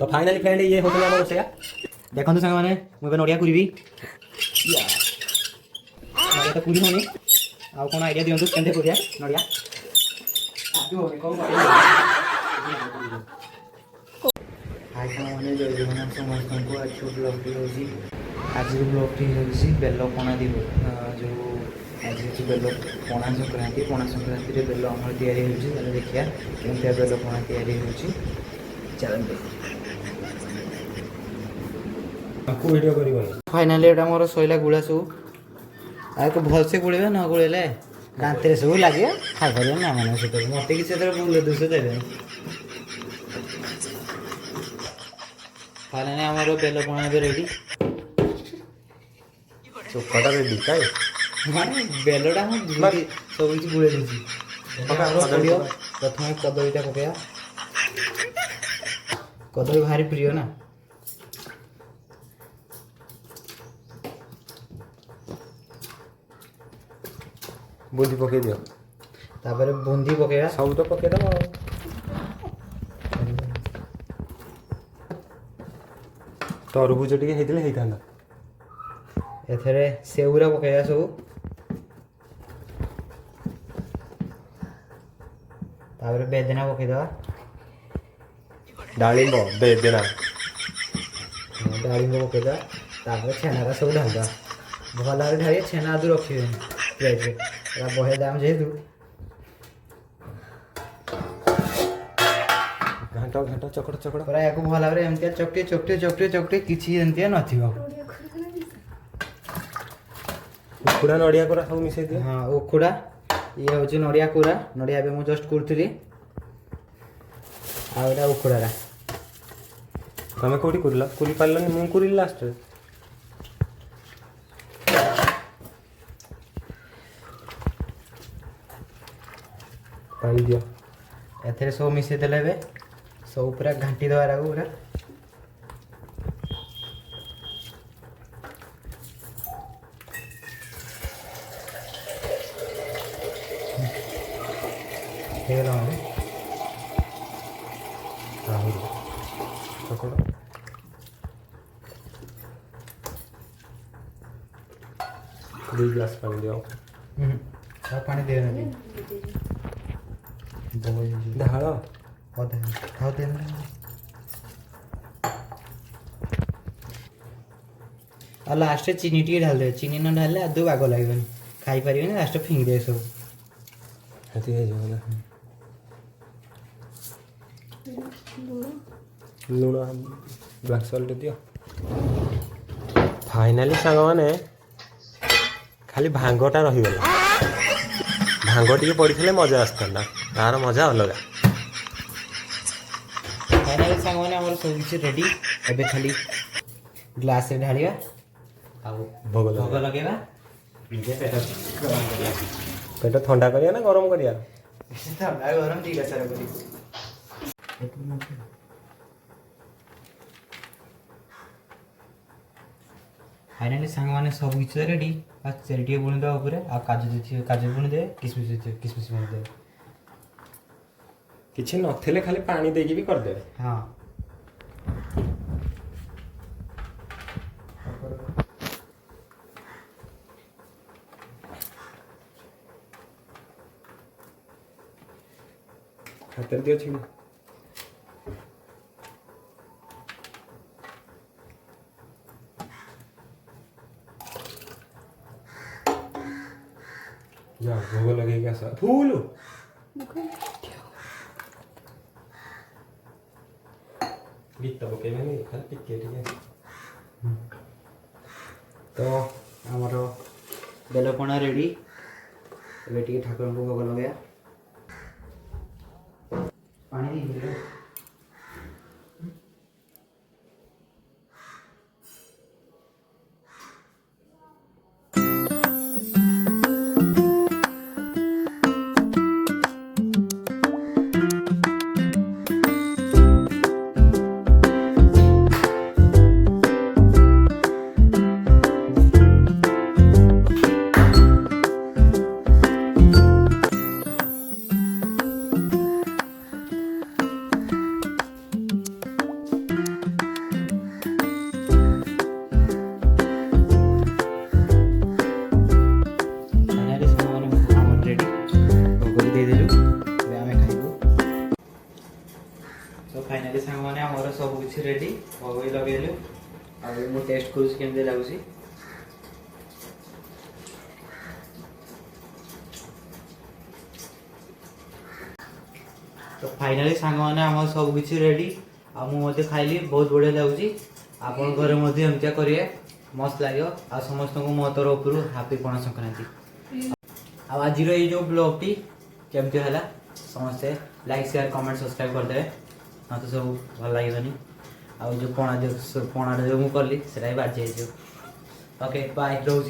तो finally friend ये hotel आम रोषेया देखो सांग मैंने मुझे नड़िया करी तो पूरी होनी आउ कौन आइडिया दिंतु केमती करिया नड़िया हाय मैंने जय जगन्नाथ समस्त को आज ब्लॉगटी हूँ आज ब्लॉगटी हूँ बेल पणा दिव जो आज हूँ बेल पणा संक्रांति बेल आम या देखिए केमती बेल पणा या चलते फाइनाली एटा मोर सैला गुड़ा सब आपको भलसे गुड़े न गुड़े दांत सब लगे खाई पारे ना मान सहित मत किसी बुले दूसरे देवे फाइनाली आम बेल पणा रेडी चोखाटा रेडी काय माने बेलटा सब किसी गुड़े दूसरी प्रथम कदलीटा पकड़ा कदली भारी प्रिय ना बुंदी पकई दियो तापर बुंदी पकेगा सब तो पकई दो तरबुज टिके हेतिले हेइतांदा एथरे सेउरा पकेगा सब तापर बेदना पकेदवा डाळिंब बेदना डाळिंब पकेदवा तापर छेना सब ढालदा भल भाव ढाली छेना आदि रखिए प्लेट बहे दाम जेहेतु घाटा घाटा चकड़ चकड़ पूरा या भल भाव एमती चकटे चकटे चकटे चकटे किसी एमती नथिबो उखुड़ा नड़िया कोरा सब मिसै दियो हाँ उखुड़ा ये हूँ नड़िया कोरा नड़िया भी मुझे जस्ट कुरथी आउटा उखुड़ा तमें कौटी कुरला कुरी पारलनि मु कुरी लास्ट रे पानी दियो एथरे सब मिसै देले बे सब पूरा घांटी दबार आगु पूरा हेगला माने चकड़ दो ग्लास पानी दियो सब पानी दे ना ढाल खाओ दे और लास्ट चीनी टी ढाल दे चीनी न ढाले आदू बाग लगे खाई पारे लास्ट फिंग दे सब हेती हे जो ना लुण ब्लैक सॉल्ट दियो फाइनाली सांग माने खाली भांगटा रहीगला भांग टिके पड़े मजा आसता तार मजा अलग फाइनाली सांग माने हमर सब किछ रेडी एबे खाली ग्लास रे ढालिया आ भोग लगेगा पेट ठंडा करिया ना गरम करिया ठंडा गरम ठीक है सारा करी फाइनाली सांग माने सब किछ रेडी बस चेरी बुणी दे ऊपर आ काजू बुणी दे किसमिस बुणी दे किछि नथिले खाली पानी देकी भी कर दे हां खातर दियो छिन या भोग लगेगा सर फूल गीत पके मैंने खाली टिके टिके तो आमर बेलपणा रेडी एबे टिके ठाकुर को भोग लगे पानी दी टेस्ट करूँ केमती लगुच। तो फाइनाली सांग मैंने आम सब किसी रेडी आ मुझे खाइली बहुत बढ़िया लगुच। आपण घरे मध्य एमतिया करिए मस्त लगे आ समस्त को मो तरफ हैप्पी पणा संक्रांति। आज जो ब्लॉग टी केमती है समस्ते लाइक शेयर कमेंट सब्सक्राइब करदे हाँ तो सब भल लगे आ जो पणा जो मुझे कली से बाजी ओके बाय रोज।